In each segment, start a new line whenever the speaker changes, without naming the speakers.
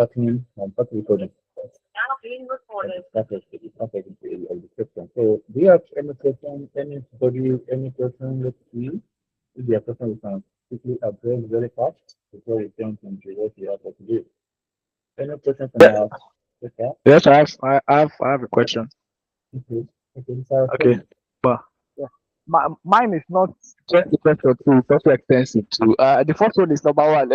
Start recording. That's the question. So, do you have any question? Anybody, any question? Let's see. If there are questions, we can quickly address very fast before we jump into what we have to do. Any question from
Yeah,
our speaker?
yes, I have a question.
Okay, okay, this is our
Okay,
question.
but yeah, mine is not just a question too. It's also extensive too. The first one is number one.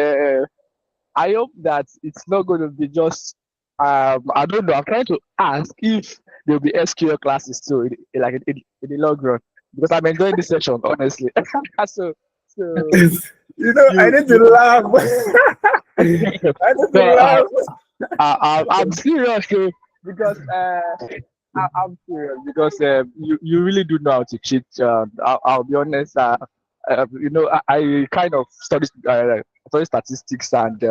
I hope that it's not going to be just. I don't know. I'm trying to ask if there will be SQL classes too, in the long run, because I'm enjoying this session honestly. so, so
I need to
you.
laugh. I need to
No,
laugh.
I'm serious, because I'm serious because you really do know how to cheat. I'll be honest. I kind of study statistics and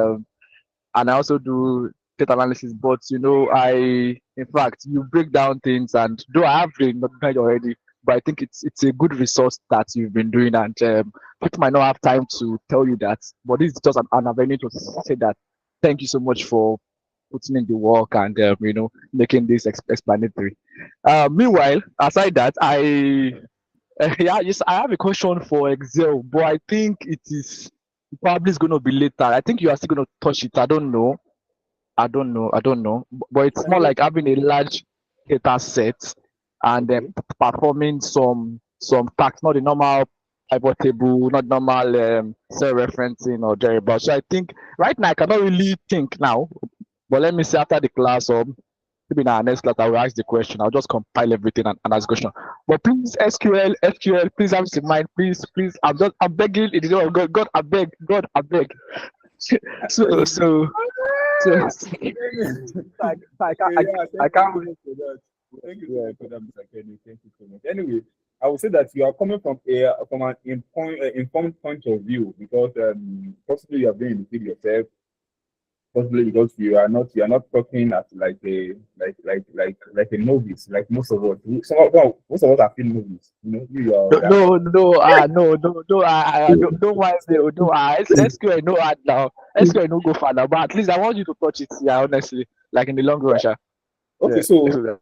I also do data analysis. But in fact, you break down things, and though I have the knowledge already, but I think it's a good resource that you've been doing, and people might not have time to tell you that. But this is just an avenue to say that. Thank you so much for putting in the work and making this explanatory. Meanwhile, aside that, yeah, yes, I have a question for Excel, but I think it is probably is going to be later. I think you are still going to touch it. I don't know. I don't know. But it's more like having a large data set and then
Okay.
performing some tasks, not the normal pivot table, not normal cell referencing or variable. So I think right now I cannot really think now. But let me see after the class, or maybe in our next class I will ask the question. I'll just compile everything and ask the question. But please, SQL, please have this in mind. Please, I'm begging in the name of God, God, I beg. So, so, so, I can't,
Okay, yeah,
I
thank you
can't
so
wait.
much for that. Thank you so
Yeah.
much for that, Mr. Kenny. Thank you so much. Anyway, I would say that you are coming from an informed point of view because possibly you have been in the field yourself, possibly because you are not talking as like a novice, like most of us. Most of us are field novice. You are that.
No, don't mind me. Oh, no, SQL no hard now. SQL no go far now, but at least I want you to touch it. Yeah, honestly, like in the long run, sha.
Okay,
Yeah.
so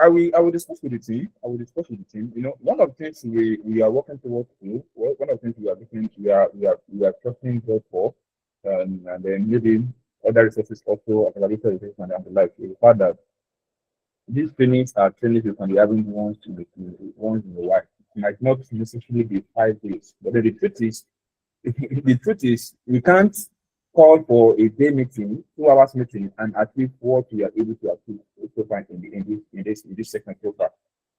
I will discuss with the team. I will discuss with the team. One of the things we are working towards to, one of the things we are looking, we are trusting God for, and then maybe other resources also available resources and the like. Is the fact that these trainings are trainings you can be having once in a while. It might not necessarily be 5 days, but then the truth is we can't call for a day meeting, 2 hours meeting, and achieve what we are able to achieve so far in this segment so far.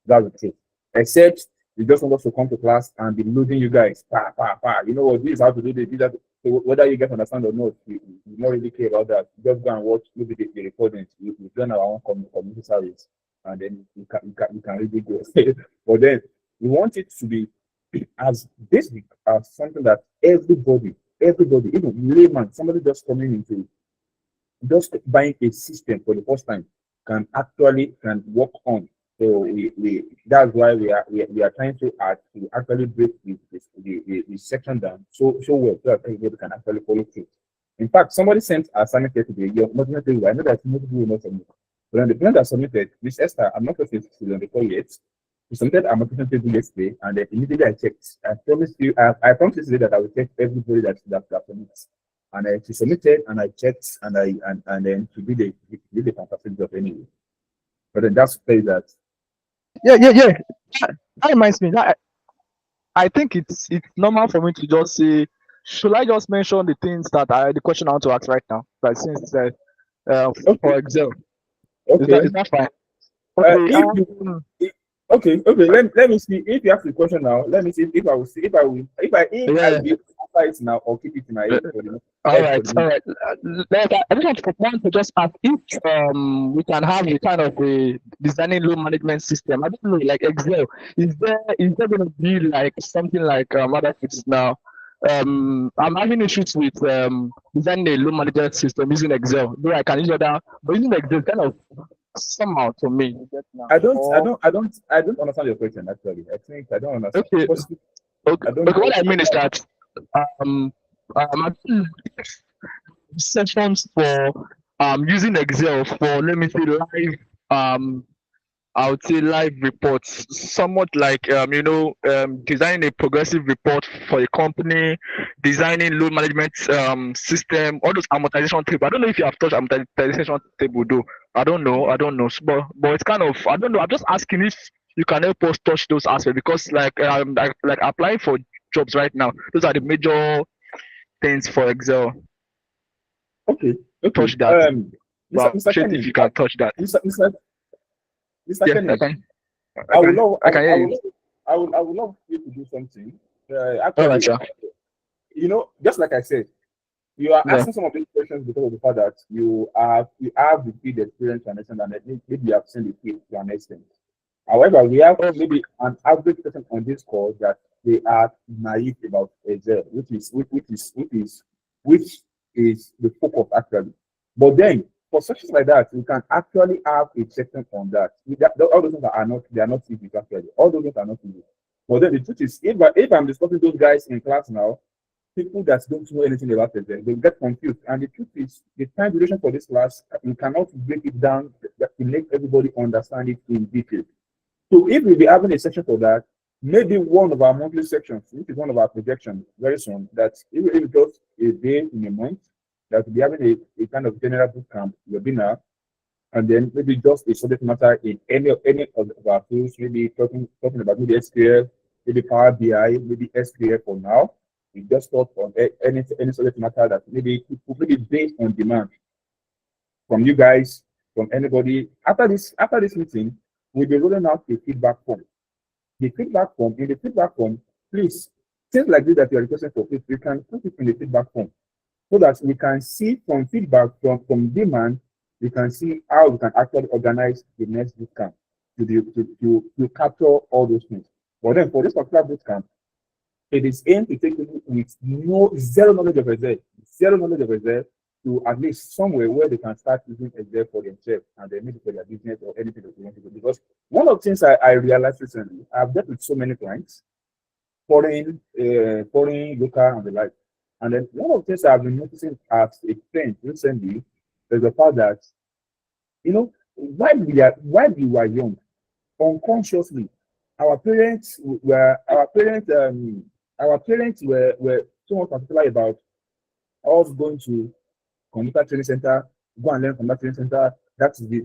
That's the truth. Except you just want us to come to class and be losing you guys. Pa, pa, pa. You know what? This is how to do this. So whether you guys understand or not, we not really care about that. Just go and watch maybe the recordings. We've done our own community service, and then you can really go. But then we want it to be as basic as something that everybody, even layman, somebody just coming into just buying a system for the first time can work on. So that's why we are trying to actually break the section down so well so that everybody can actually follow through. In fact, somebody sent a assignment yesterday. Your motivated table. I know that most people will not submit. But then the plan that submitted, this Esther, I'm not sure if she's on the call yet. She submitted a motivation table yesterday, and then immediately I checked. I promised yesterday that I will check everybody that submits. And she submitted, and I checked, and then she did a fantastic job anyway. But then that's say that
Yeah. That reminds me. I think it's normal for me to just say, should I just mention the things the question I want to ask right now? Like since
okay,
for example,
okay.
is that fine? Okay.
If you if, okay, let me see if you ask the question now. Let me see if I will see if I
Yeah.
be able to answer it now or keep it in my
uh,
head for the
All
head for
right.
the
All right. I just want to just ask if we can have a kind of a designing load management system. I don't know, like Excel. Is there going to be like something like other things now? I'm having issues with designing a load management system using Excel. Though I can use other, but using Excel kind of somehow to me. You get now.
I don't I
Or
don't I don't I don't understand your question actually. I think I don't understand.
okay,
Possibly,
okay.
I don't know
What
what
I mean is that um, I don't sessions for using Excel for, let me say, live um I would say live reports, somewhat like designing a progressive report for a company, designing load management system, all those amortization table. I don't know if you have touched amortization table though. I don't know. But it's kind of, I don't know. I'm just asking if you can help us touch those aspects, because like applying for jobs right now, those are the major things for Excel.
Okay, okay.
Touch that. But I
Mr.
appreciate if
Kenny,
you can touch that.
Mr.
Yes,
Kenny,
I can, I can hear you.
I would love you to do something.
All right,
Actually,
sir.
just like I said, you are
Yeah.
asking some of these questions because of the fact that you have the field experience to an extent, and maybe you have seen the field to an extent. However, we have
Oh,
maybe an average person on this call that they are naive about Excel, which is the focus actually. But then for sections like that, we can actually have a section on that. All those things are not, they are not easy actually. All those things are not easy. But then the truth is, if I'm discussing those guys in class now, people that don't know anything about it, they get confused. And the truth is, the time duration for this class, we cannot break it down to make everybody understand it in detail. So if we'll be having a section for that, maybe one of our monthly sections, which is one of our projections very soon, that if just a day in a month, that we'll be having a kind of general boot camp webinar, and then maybe just a subject matter in any of our tools, maybe talking about maybe SQL, maybe Power BI, maybe SQL for now. We just talk on any subject matter that maybe based on demand from you guys, from anybody. After this meeting, we'll be rolling out a feedback form. In the feedback form, please, things like this that you're requesting for, please, you can put it in the feedback form so that we can see from feedback from demand, we can see how we can actually organize the next bootcamp to capture all those things. But then for this particular bootcamp, it is aimed to take people with zero knowledge of Excel to at least somewhere where they can start using Excel for themselves and then maybe for their business or anything that they want to do. Because one of the things I realized recently, I've dealt with so many clients, foreign, local, and the like. And then one of the things I've been noticing as a trend recently is the fact that, while we were young, unconsciously, our parents were so much particular about us going to computer training center, go and learn from that training center. That's the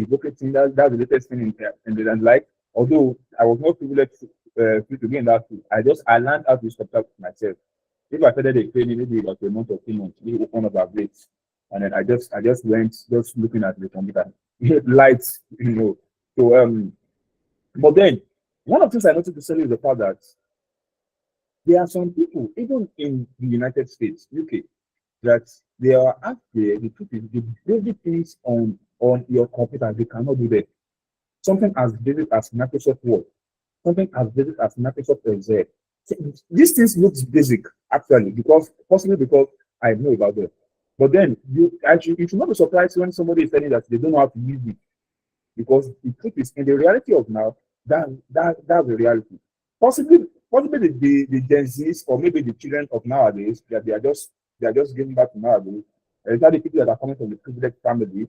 local thing. That's the latest thing in the and like. Although I was not privileged to be in that field, I learned how to use computer myself. If I started a training, maybe like a month or 2 months, maybe one of our breaks, and then I just went just looking at the computer, lights, So but then one of the things I noticed recently is the fact that there are some people, even in the United States, UK, that they are actually the truth is the basic things on your computer they cannot do that. Something as basic as Microsoft Word, something as basic as Microsoft Excel. So these things looks basic actually possibly because I know about them. But then you should not be surprised when somebody is telling that they don't know how to use it, because the truth is in the reality of now, that's the reality. Possibly the Gen Zs or maybe the children of nowadays that they are just giving back to nowadays, especially the people that are coming from the privileged family,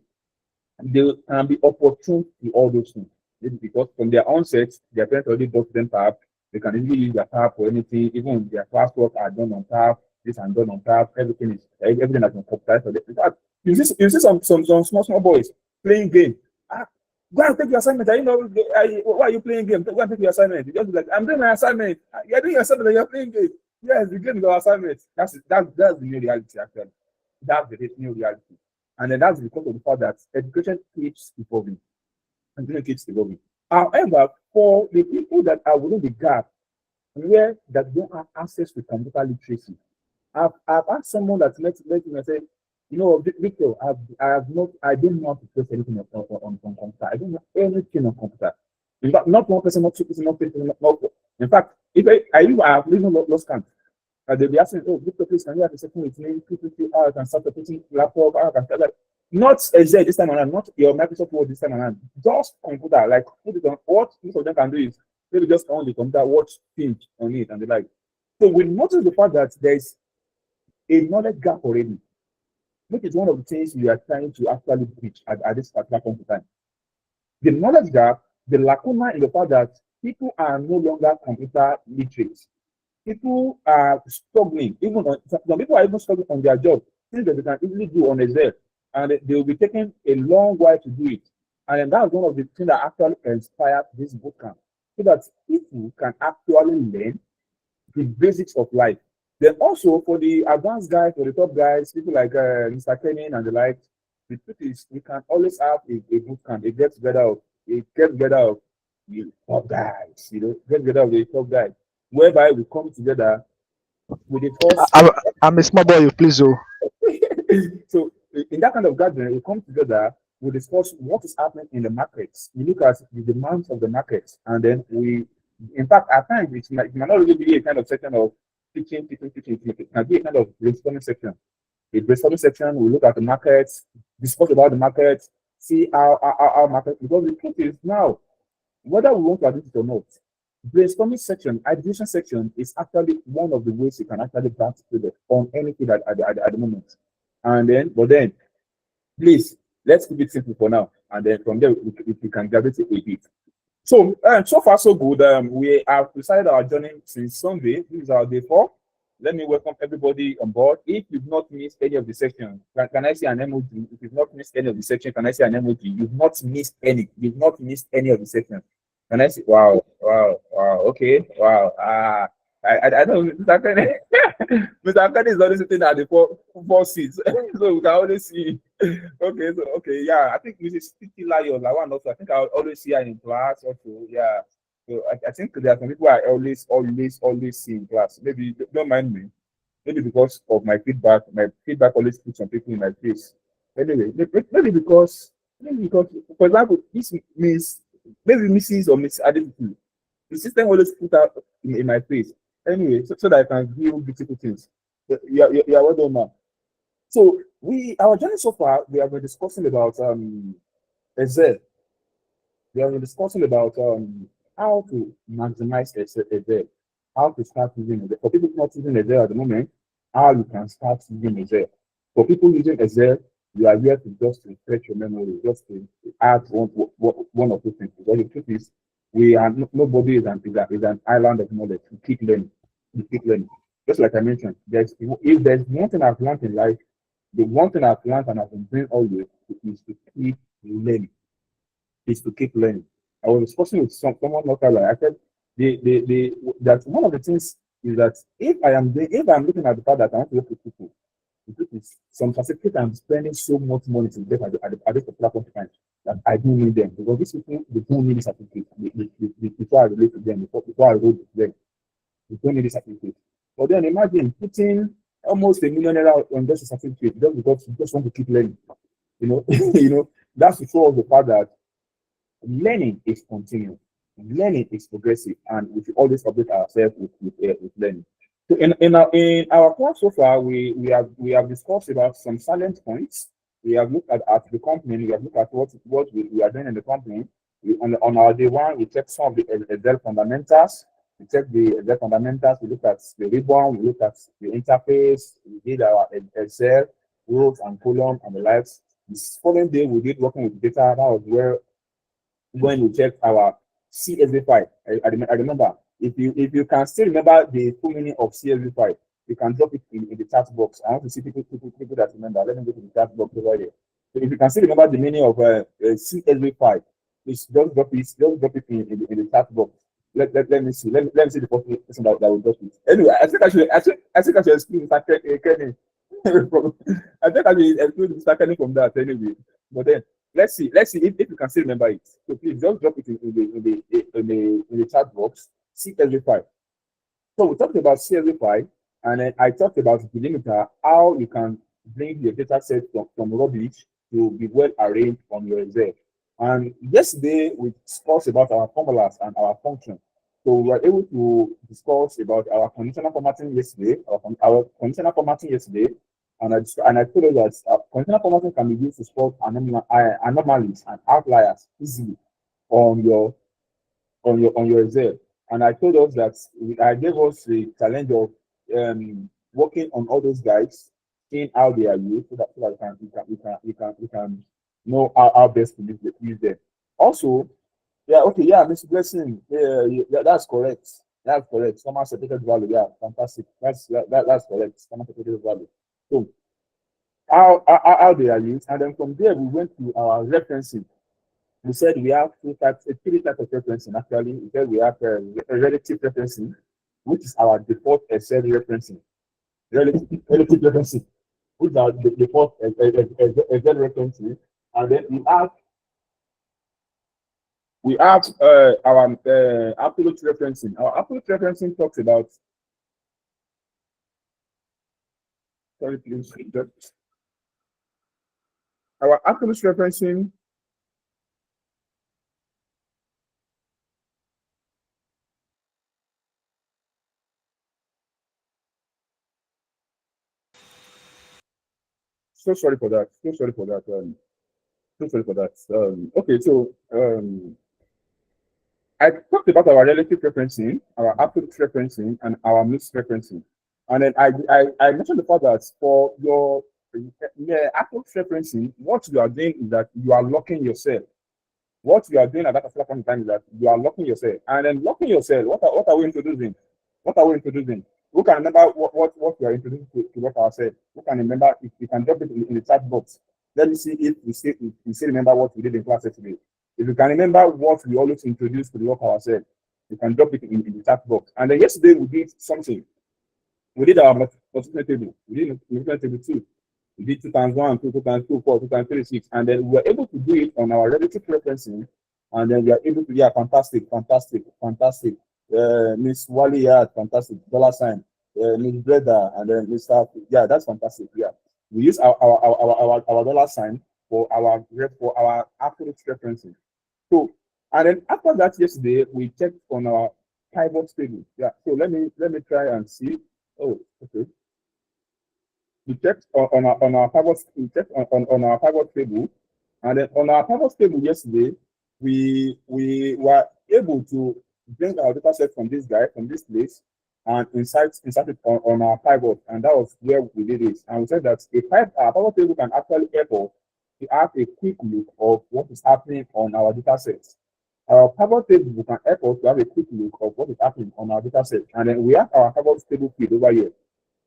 they can be opportune to all those things. Maybe because from their onset, their parents already bought them tap. They can easily use their tap for anything. Even their classwork are done on tap. This and done on tap. Everything has been computerized for them. In fact, you see some small boys playing game. Ah, go and take your assignment. Why are you playing game? Go and take your assignment. You just be like, I'm doing my assignment. You're doing your assignment and you're playing game. Yes, the game is our assignment. That's the new reality actually. That's the new reality. And then that's because of the fact that education keeps evolving. Education keeps evolving. However, for the people that are within the gap where that don't have access to computer literacy, I've asked someone that met me and said, Victor, I don't know how to place anything on computer. I don't know anything on computer. In fact, not one person, not two person, not three person, not. In fact, if I have even lost count. They'll be asking, oh, Victor, please, can you have a second with me? Quickly, how I can start operating laptop, how I can start that. Not Excel this time around, not your Microsoft Word this time around. Just computer, like put it on. What most of them can do is maybe just on the computer, watch things on it, and the like. So we notice the fact that there's a knowledge gap already. which is one of the things we are trying to actually bridge at this particular point in time. The knowledge gap, the lacuna in the fact that people are no longer computer literate. People are struggling, even on, some people are even struggling on their job, things that they can easily do on Excel, and they will be taking a long while to do it. And that's one of the things that actually inspired this bootcamp, so that people can actually learn the basics of life. Then also for the advanced guys, for the top guys, people like Mr. Kenny and the like, the truth is we can always have a boot camp, a get together of the top guys, get together of the top guys, whereby we come together with the first.
I'm a small boy, please. Oh,
So in that kind of gathering, we come together, we discuss what is happening in the markets. We look at the demands of the markets, and then in fact, at times it might not really be a kind of section of teaching. It can be a kind of brainstorming section. A brainstorming section, we look at the markets, discuss about the markets, see how market, because the truth is now, whether we want to admit it or not, brainstorming section, ideation section is actually one of the ways you can actually bounce product on anything at the moment. But then, please, let's keep it simple for now. And then from there, we can graduate a bit. So far, so good. We have decided our journey since Sunday. This is our day 4. Let me welcome everybody on board. If you've not missed any of the section, can I see an emoji? If you've not missed any of the section, can I see an emoji? You've not missed any. You've not missed any of the section. Can I see? Wow. Okay. Wow. I don't know. Mr. Akane, Mr. Akane is always sitting at the four seats, so we can always see. Okay, yeah. I think Mrs. Titi Lion, I want also. I think I always see her in class also. Yeah. So I think there are some people I always see in class. Maybe don't mind me. Maybe because of my feedback. My feedback always puts some people in my face. Anyway, maybe because, for example, this means maybe Mrs. or Miss Identity. The system always put out in my face. Anyway, so that I can view beautiful things. Yeah, well done, man. So our journey so far, we have been discussing about Excel. We have been discussing about how to maximize Excel, how to start using Excel. For people not using Excel at the moment, how you can start using Excel. For people using Excel, you are here to just refresh your memory, just to add one or two things. Because the truth is, nobody is an island of knowledge. We keep learning. We keep learning. Just like I mentioned, if there's one thing I've learned in life, the one thing I've learned and I've been doing always is to keep learning. Is to keep learning. I was discussing with someone not like I said that one of the things is that if I'm looking at the fact that I want to work with people, some certificate I'm spending so much money to get at this particular point in time that I don't need them because these people they don't need the certificate before I relate to them, before I roll with them. They don't need the certificate. But then imagine putting almost $1 million on just a certificate just because you just want to keep learning. That's to show us the fact that learning is continuous, learning is progressive, and we should always update ourselves with learning. So in our class so far, we have discussed about some silent points. We have looked at the company. We have looked at what we are doing in the company. On our day 1, we checked some of the Excel fundamentals. We checked the Excel fundamentals. We looked at the ribbon. We looked at the interface. We did our Excel rows and columns and the likes. This following day, we did working with data. That was where when we check our CSV file. I remember if you can still remember the full meaning of CSV file, you can drop it in the chat box. I want to see people that remember. Let me go to the chat box over there. So if you can still remember the meaning of CSV file, please just drop it in the chat box. Let me see. Let me see the first person that will drop it. Anyway, I think I should exclude Mr. Kenny. I think I should exclude Mr. Kenny from that anyway. But then let's see if you can still remember it. So please just drop it in the chat box. CSV file. So we talked about CSV file, and then I talked about delimiter, how you can bring your data set from rubbish to be well arranged on your Excel. And yesterday we discussed about our formulas and our functions. So we were able to discuss about our conditional formatting yesterday, our conditional formatting yesterday, and I told you that conditional formatting can be used to spot anomalies and outliers easily on your Excel. And I told us that I gave us the challenge of working on all those guys seeing how they are used so that we can know how best to use them. Also, yeah, okay, yeah, Mr. Blessing, yeah, that's correct. That's correct. Someone separated value, yeah, fantastic. That's correct. Someone separated value. So how they are used, and then from there we went to our referencing. We said we have three types of referencing. Actually, we said we have relative referencing, which is our default Excel referencing. Relative referencing, which is our default Excel referencing, and then we have our absolute referencing. Our absolute referencing talks about. Sorry, please. Our absolute referencing. So sorry for that. So sorry for that. So sorry for that. Okay, so I talked about our relative referencing, our absolute referencing, and our mixed referencing. And then I mentioned the fact that for your absolute referencing, what you are doing is that you are locking yourself. What you are doing at that particular point in time is that you are locking yourself. And then locking yourself, what are we introducing? What are we introducing? Who can remember what we are introducing to lock ourselves? Who can remember if you can drop it in the chat box? Let me see if we still remember what we did in class yesterday. If you can remember what we always introduce to lock ourselves, you can drop it in the chat box. And then yesterday we did something. We did our multiplication table. We did multiplication table 2. We did 2 times 1, 2, 2 times 2, 4, 2 times 3, 6. And then we were able to do it on our relative referencing. And then we are able to, yeah, fantastic. Miss Wally, yeah, fantastic. Dollar sign. Miss Breda, and then Mr. Yeah, that's fantastic. Yeah. We use our dollar sign for our absolute referencing. So, and then after that, yesterday, we checked on our pivot table. Yeah. So let me try and see. Oh, okay. We checked on our pivot. We checked on our pivot table, and then on our pivot table yesterday, we were able to bring our data set from this guy from this place and insert it on our pivot, and that was where we did it. And we said that our pivot table can actually help us to have a quick look of what is happening on our data set. Our pivot table can help us to have a quick look of what is happening on our data set, and then we have our pivot table feed over here.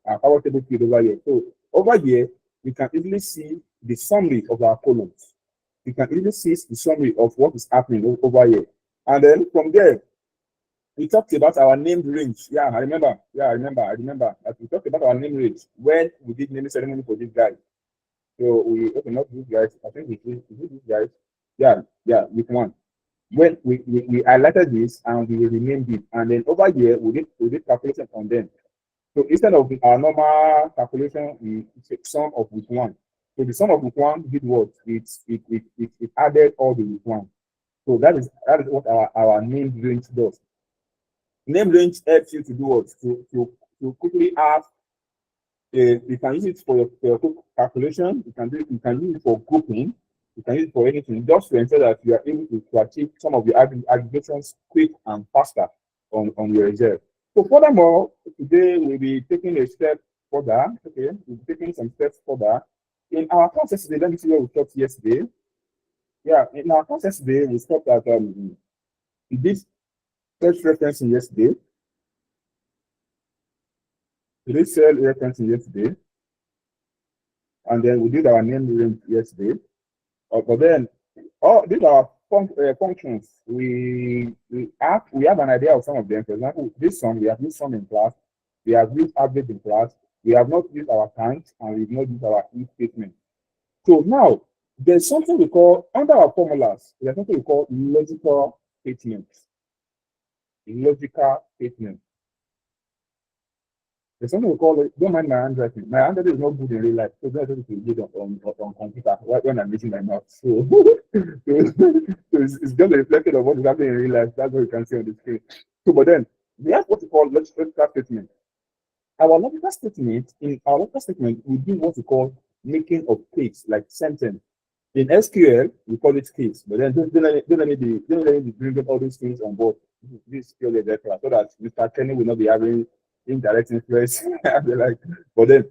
Power table field over here. So over here, we can easily see the summary of our columns. We can easily see the summary of what is happening over here. And then from there, we talked about our named range. Yeah, I remember. I remember that we talked about our name range when we did naming ceremony for this guy. So we open up these guys. I think we did these guys. Yeah, with one. When we highlighted this and we renamed it, and then over here we did calculation on them. So instead of our normal calculation, we take sum of week one. So the sum of week one did what? It added all the week one. So that is what our name range does. Name range helps you to do what? To quickly have you can use it for your calculation, you can use it for grouping, you can use it for anything, just to ensure that you are able to achieve some of the aggregations quick and faster on your Excel. So furthermore, today we'll be taking a step further. Okay, we'll be taking some steps further. In our class yesterday, let me see where we stopped yesterday. Yeah, in our class yesterday, we stopped at this search referencing yesterday. This cell referencing yesterday. And then we did our name range yesterday. But then these are functions. We have an idea of some of them. For example, this sum, we have used sum in class, we have used average in class, we have not used our count, and we've not used our if statement. So now there's something we call under our formulas, there's something we call logical statements. Logical statements. There's something we call it, don't mind my handwriting. My handwriting is not good in real life, so don't have to read on computer when I'm using my mouth. So, it's just a reflection of what is happening in real life. That's what you can see on the screen. So, but then we have what we call logical statement. In our logical statement, we do what we call making of case, like sentence. In SQL, we call it case, but then don't let me be bringing all these things on board this purely class, so that Mr. Kenny will not be having indirect influence. Like, but then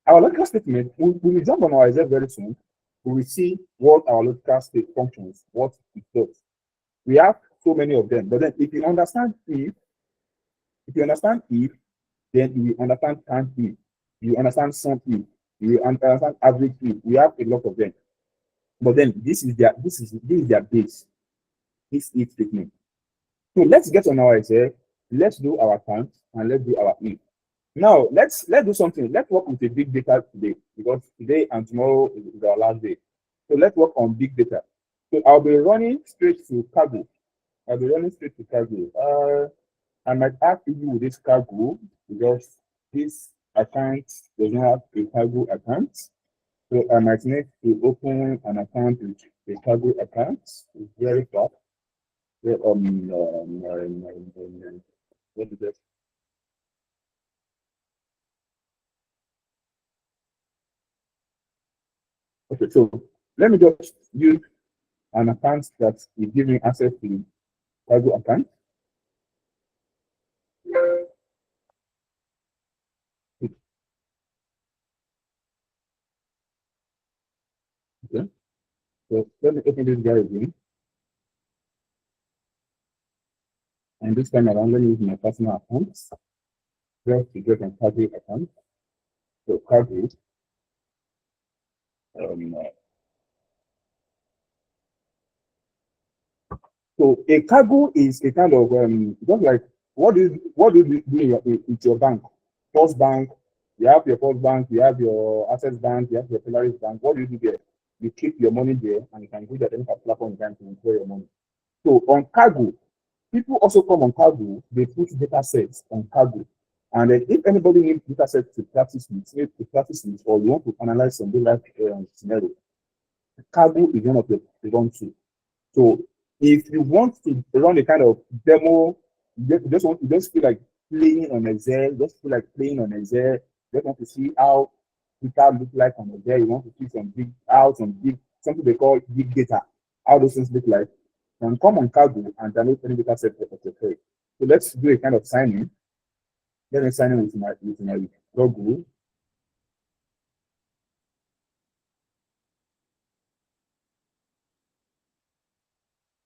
Our logical statement, we will jump on our exam very soon. We will see what our logical state functions, what it does. We have so many of them. But then if you understand if, then you will understand can if, you understand some if, you understand average if. We have a lot of them. But then this is their base, this if statement. So let's get on our Excel, let's do our count, and let's do our if. Now let's do something. Let's work with a big data today because today and tomorrow is our last day. So let's work on big data. So I'll be running straight to cargo. I'll be running straight to cargo. I might have to with this cargo because this account does not have a cargo account. So I might need to open an account with a cargo account. It's very fast. Yeah, what is that? Okay, so let me just use an account that will give me access to cargo account. Okay, so let me open this guy again. And this time around, let me use my personal account just to get my cargo account. So cargo, um, so a cargo is a kind of just like what do you do with your bank? First bank, you have your first bank, you have your access bank, you have your Polaris bank. What do you do there? You keep your money there and you can go to any particular point in time to withdraw your money. So on cargo, people also come on cargo, they put data sets on cargo. And then if anybody needs data sets to practice with, or you want to analyze some real life scenario, cargo is one of the one too. So if you want to run a kind of demo, you just feel like playing on Excel, just feel like playing on Excel, just want to see how data look like on Excel, you want to see some big, something they call big data, how those things look like, and come on cargo and download any data set for your trade. So let's do a kind of sign in. Let me sign in with my Google.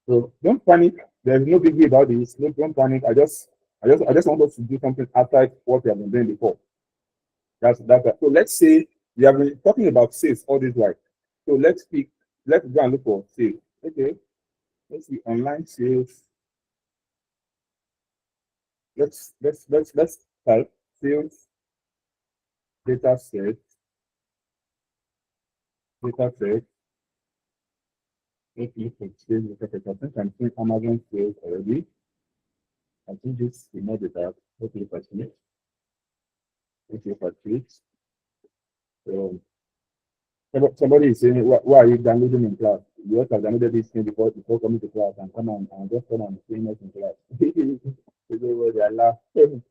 So don't panic. There's no biggie about this. Don't panic. I just want us to do something outside what we have been doing before. That's. So let's say we have been talking about sales all this while. So let's go and look for sales. Okay. Let's see online sales. Let's type sales data set, data set. Let's look for sales data set. I think I'm seeing Amazon sales already. I think this is not the that. Let's look at it. Let's look at it. So somebody is saying, why are you downloading in class? You have downloaded this thing before coming to class and come on and just come on seeing us in class. You know where they are laughing.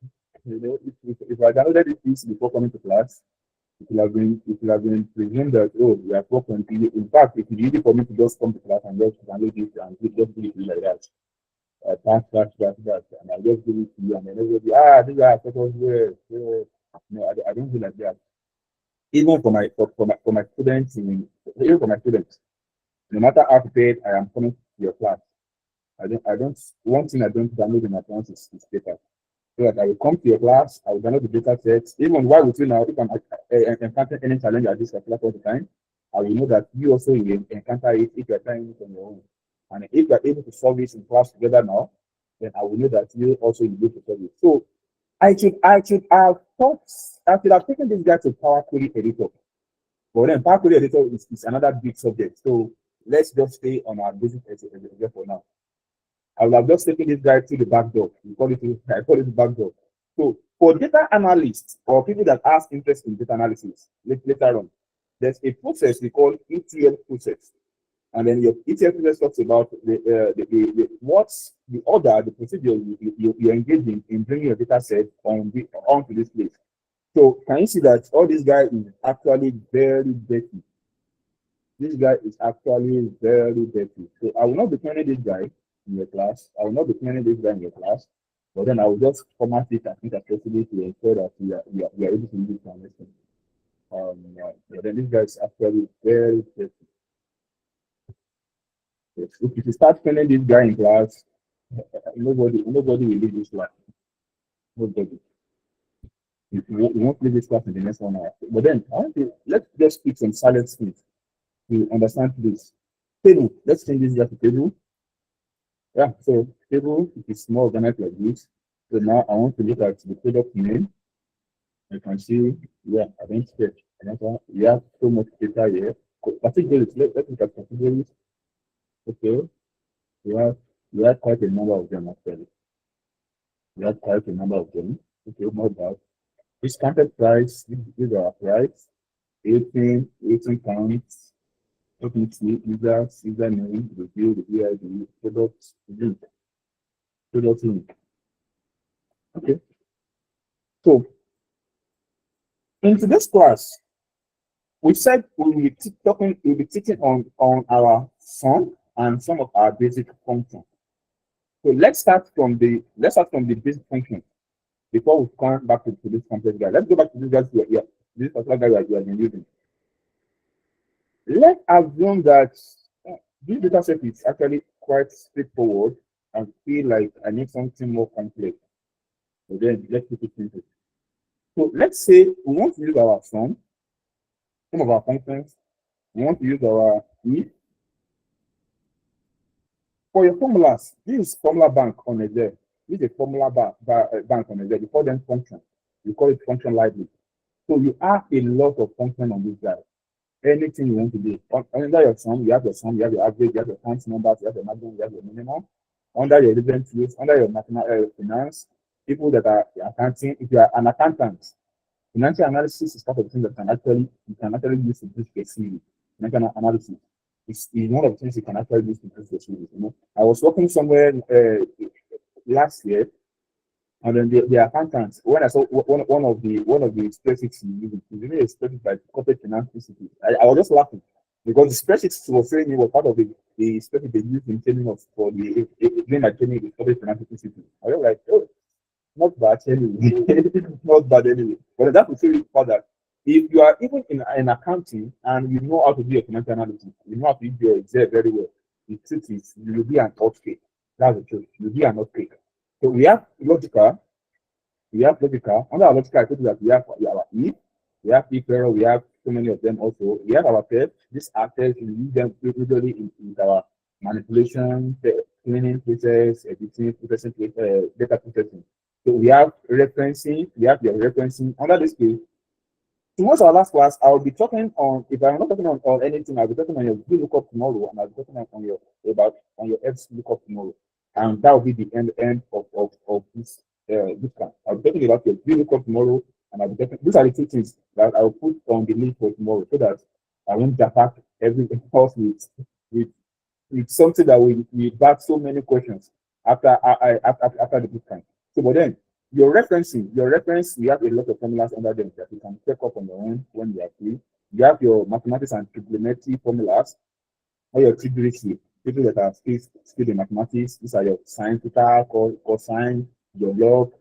You know, if I downloaded this piece before coming to class, it will have been presumed that we are broken. In fact, it is easy for me to just come to class and just download this and just do it like that. That, and I just give it to you, and then everybody, this guy thought was weird. No, I don't do like that. Even for my students, even for my students, no matter how prepared I am coming to your class, I don't one thing I don't download in advance is paper. So that I will come to your class, I will download the data sets. Even while with you now, if I'm encountering any challenge at this particular point in time, I will know that you also will encounter it if you're trying it on your own. And if you're able to solve it in class together now, then I will know that you also will be able to solve it. So I should have taken this guy to Power Query Editor. But then Power Query Editor is another big subject. So let's just stay on our basic editor for now. I will have just taken this guy to the back door. I call it the back door. So for data analysts or people that has interest in data analysis later on, there's a process we call ETL process. And then your ETL process talks about what's the order, the procedure you're engaging in bringing your data set onto this place. So can you see that all this guy is actually very dirty? This guy is actually very dirty. So I will not be training this guy in your class. I will not be training this guy in your class. But then I will just format it as much as possible to ensure that we are able to use it for our lesson. But then this guy is actually very careful. If you start failing this guy in class, nobody will leave this class. Nobody. You won't leave this class in the next 1 hour. But then let's just speak some silent speech to understand this. Table. Let's change this guy to table. Yeah, so table is more organized like this. So now I want to look at the product name. You can see, yeah, I don't sketch. We have so much data here. Categories, let's look at categories. Okay, we have we have quite a number of them actually. We have quite a number of them. Okay, not bad. Discounted price, these are our price. 18 pounds. OPT, username, review ID, product link. Okay, so in today's class, we said we'll be teaching on our sum and some of our basic functions. So let's start from the basic function before we come back to this complex guy. Let's go back to this guy here. This particular guy we have been using. Let's assume that this data set is actually quite straightforward and feel like I need something more complex. So then let's keep it simple. So let's say we want to use our sum, some of our functions. We want to use our if. For your formulas, this is formula bank on a there. This is a formula bank on a there. We call them function. We call it function library. So you have a lot of function on this guy. Anything you want to do. Under your sum, you have your sum, you have your average, you have your count numbers, you have your maximum, you have your minimum. Under your relevant fields, under your finance, people that are accounting, if you are an accountant, financial analysis is part of the thing that you can actually use to boost your CV. Financial analysis is one of the things you can actually use to boost your CV. I was working somewhere last year, and then the accountants, when I saw one of the spreadsheets using, a spreadsheet by corporate finance institute, I was just laughing because the spreadsheet was saying it was part of the spreadsheet they used in training us for during my training with corporate finance institute. I was like, oh, not bad anyway. Not bad anyway. But that will show you further. If you are even in accounting and you know how to do your financial analysis, you know how to do your Excel very well, the truth is you will be an outcake. That's the truth. You'll be an outcake. So we have logical. Under our logical, I told you that we have our if, we have if error, we have so many of them also. We have our tests. These are tests, we use them usually in our manipulation, cleaning process, editing, processing, data processing. So we have your referencing. Under this case, tomorrow's our last class. I'll be talking on, if I'm not talking on anything, I'll be talking on your VLOOKUP tomorrow, and I'll be talking on your X lookup tomorrow. And that will be the end of this class. I'll be talking about your VLOOKUP tomorrow, and I'll be talking, these are the two things that I'll put on the link for tomorrow so that I won't attack everything else with it's something that we back so many questions after the bootcamp. So, but then your reference, we have a lot of formulas under them that you can check up on your own when you are free. You have your mathematics and trigonometry formulas, or your trigonometry. People that are skilled in mathematics, these are your sine, theta, cosine, your mod,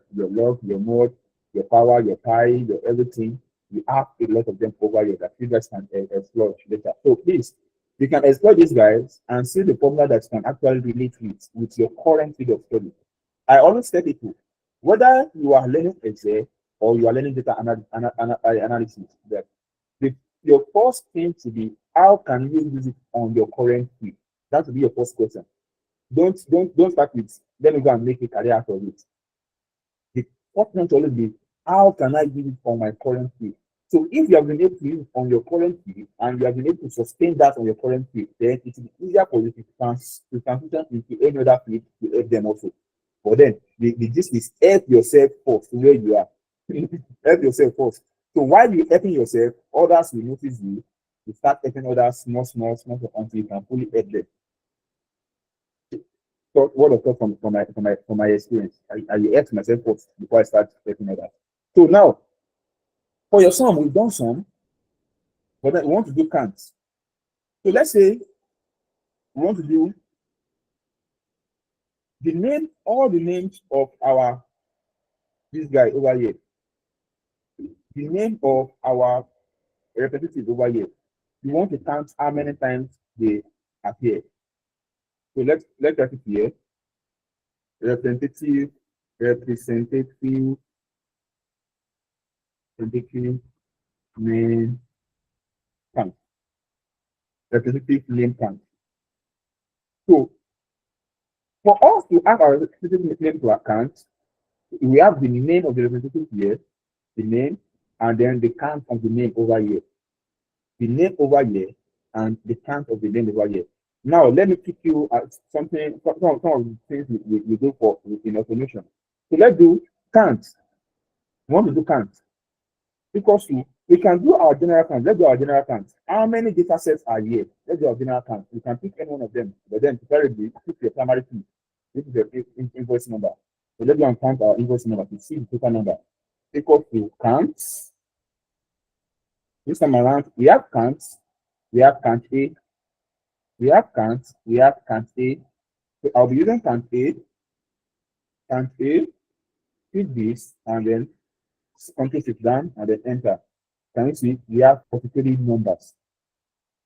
your power, your pi, your everything. You have a lot of them over here that you guys can explore later. So please, you can explore these guys and see the formula that can actually relate with your current field of study. I always tell people, whether you are learning Excel or you are learning data analysis, that your first thing to be, how can you use it on your current field? That will be your first question. Don't start with, let me go and make a career out of it. The first thing to always be, how can I use it on my current field? So if you have been able to use it on your current field and you have been able to sustain that on your current field, then it will be easier for you to transition into any other field to help them also. But then the gist is help yourself first where you are. Help yourself first. So while you're helping yourself, others will notice you. You start helping others small until you can fully help them. So word of thought from my experience. I help myself first before I start helping others. So now for your sum, we've done some, but then we want to do counts. So let's say we want to do all the names of this guy over here. The name of our representative over here. You want to count how many times they appear. So let's write it here. Representative name count. Representative name count. So for us to have our representative name to account, we have the name of the representative here, the name, and then the count of the name over here. The name over here and the count of the name over here. Now let me teach you something, some of the things we do for in automation. So let's do count. We want to do count. Because we can do our general count. Let's do our general count. How many data sets are here? Let's do our general count. You can pick any one of them, but then preferably pick your primary key. This is your invoice number. So let's go and count our invoice number to see the total number. Equal to counts. This time around, we have counts. We have count A. We have counts. We have count A. So I'll be using count A. Count A. Pick this and then control shift down and then enter. Can you see we have 43 numbers?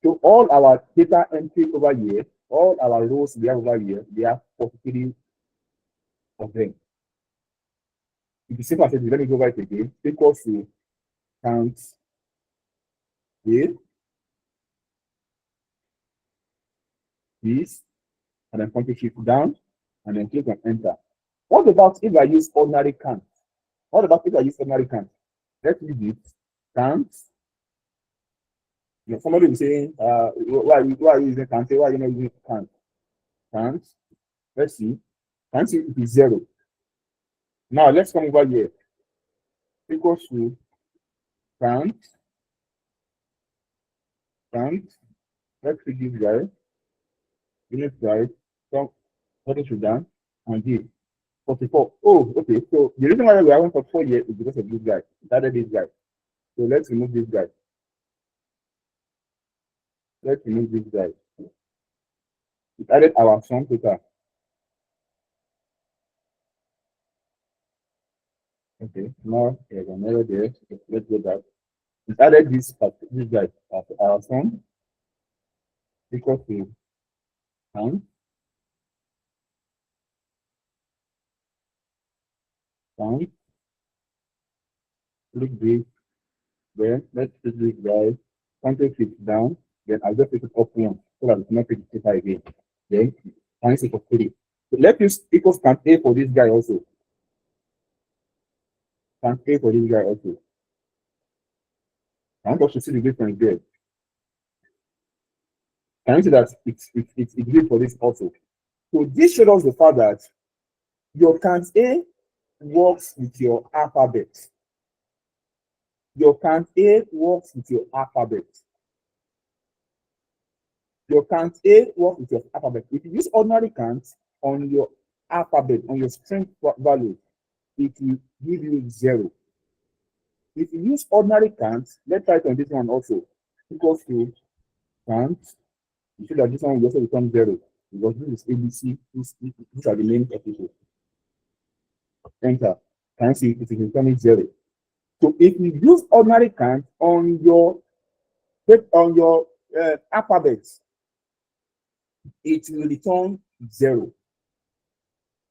So all our data entry over here, all our rows we have over here, we have 43 of them. If you simple as let me go over it again. Equals to count A, this, and then control shift down and then click on enter. What about if I use ordinary count? What about if I use ordinary count? Let's use it. Count. You know, somebody will say, why are you using count? Why are you not using count? Count. Let's see. Count it is 0. Now let's come over here. Equals to count. Count. Let's pick this guy. Unit guy. So what is done? And give 44. Oh, okay. So the reason why we haven't 44 yet is because of this guy. That is this guy. So let's remove this guy. Let's remove this guy. It added our sum total. Okay, now there's an error there. Let's go back. It added this guy as our sum equal to count. Count. Click this. Then let's put this guy. Control shift down. Then I'll just pick it up one so that it's not pick it again. Then times it for 3. So let's use equals count A for this guy also. Count A for this guy also. I want us to see the difference there. Can you see that it's good for this also? So this shows us the fact that your count A works with your alphabet. Your count A works with your alphabet. Your count A works with your alphabet. If you use ordinary count on your alphabet, on your string value, it will give you 0. If you use ordinary count, let's try it on this one also. Equals to count. You see that this one will also become 0 because this is ABC. These are the names of people. Enter. Can you see it is becoming 0? So if you use ordinary count on your alphabet, it will return 0.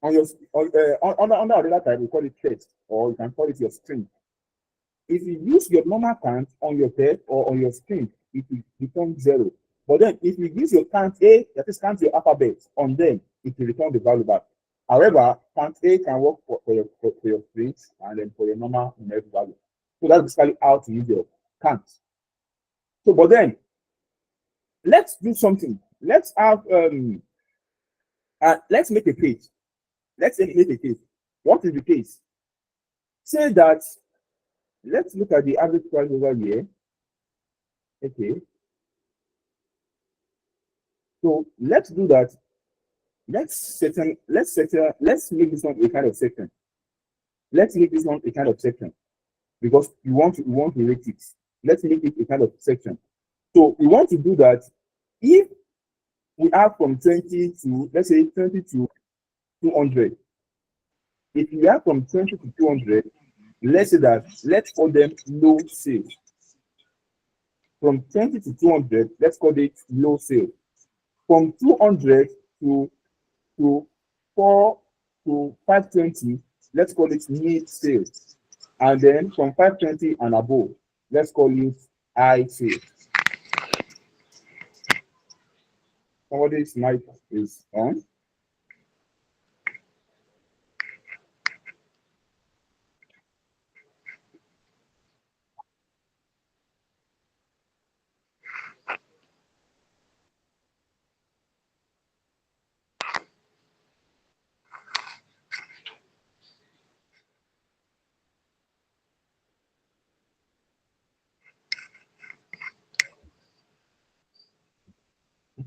On your on the other type, we call it text, or you can call it your string. If you use your normal count on your text or on your string, it will return 0. But then if you use your count A, that is count your alphabet on them, it will return the value back. However, count A can work for your strings and then for your normal numeric value. So that's basically how to use your count. So, but then let's do something. Let's have let's make a case. Let's make a case. What is the case? Say that let's look at the average price over here. Okay. So let's do that. Let's make this one a kind of section. Let's make this one a kind of section because we want to rate it. Let's make it a kind of section. So we want to do that if we have from 20 to, let's say 20 to 200. If we have from 20 to 200, let's say that let's call them low sales. From 20 to 200, let's call it low sales. From 200 to 4 to 520, let's call it mid sales. And then from 520 and above, let's call it high sales. Somebody's mic is on.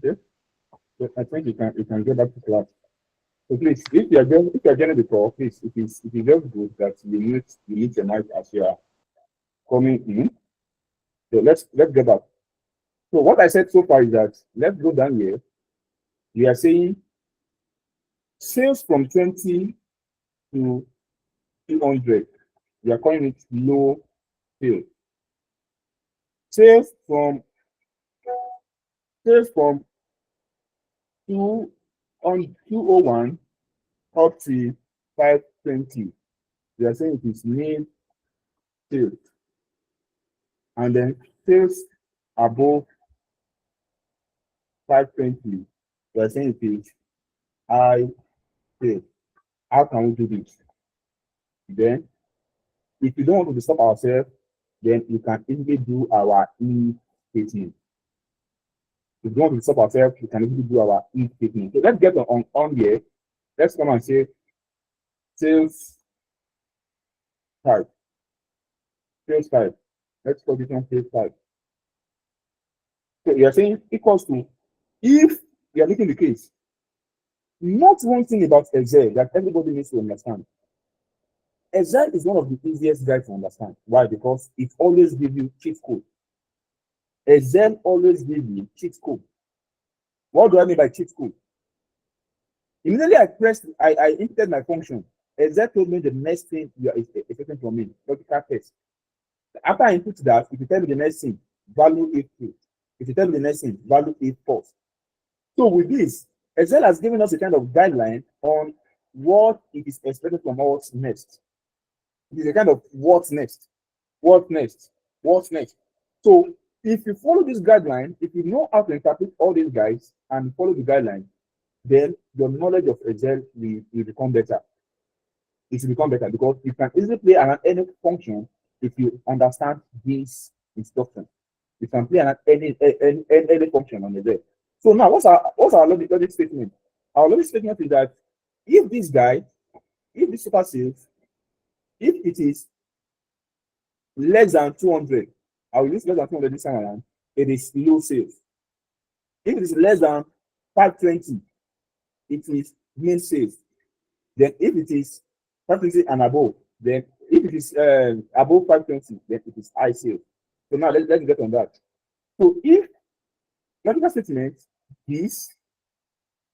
Okay. So I think you can get back to class. So please, if you are getting the call, please, it is just good that you mute your mic as you are coming in. So let's get back. So what I said so far is that let's go down here. We are saying sales from 20 to 200. We are calling it low sales. Sales from 201 up to 520. We are saying it is mid sales. And then sales above 520. We are saying it is high sales. How can we do this? Then, if you don't want to disturb ourselves, then you can easily do our e-statement. If you don't want to disturb ourselves, you can easily do our e-statement. So let's get on here. Let's come and say sales type. Sales type. Let's call this one sales type. So you are saying equals to, if you are making the case, not one thing about Excel that everybody needs to understand. Excel is one of the easiest guys to understand. Why? Because it always gives you cheat code. Excel always gives you cheat code. What do I mean by cheat code? Immediately I entered my function. Excel told me the next thing you are expecting from me, logical test. After I input that, if you tell me the next thing, value if true. If you tell me the next thing, value if false. So with this, Excel has given us a kind of guideline on what it is expected from us next. It is a kind of what's next, what next, what's next. So if you follow this guideline, if you know how to interpret all these guys and follow the guideline, then your knowledge of Excel will become better. It will become better because you can easily play around any function if you understand this instruction. You can play around any function on Excel. So now, what's our logic statement? Our logic statement is that if this super sales, if it is less than 200, I will use less than 200 this time around, it is low sales. If it is less than 520, it is mean sales. Then if it is 520 and above, then if it is above 520, then it is high sales. So now let's get on that. So if logical statement, this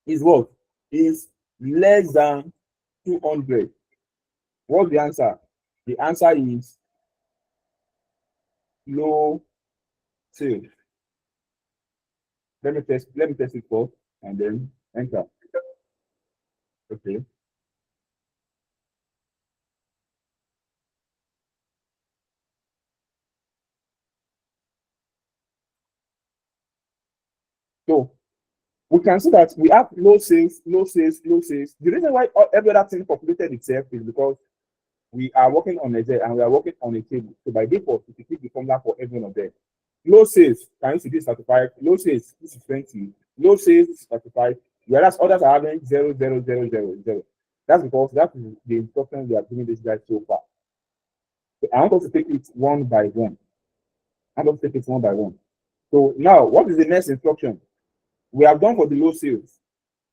is what? Is less than 200. What's the answer? The answer is low sales. Let me test it first and then enter. Okay. So we can see that we have low sales, low sales, low sales. The reason why every other thing populated itself is because we are working on a Z and we are working on a table. So by default, if you click the formula for every one of them, low sales, can you see this 35? Low sales, this is 20. Low sales, this is 35. Whereas others are having 0, 0, 0, 0, 0. That's because that is the instruction we are giving this guy so far. So I want us to take it one by one. So now, what is the next instruction? We have done for the low sales.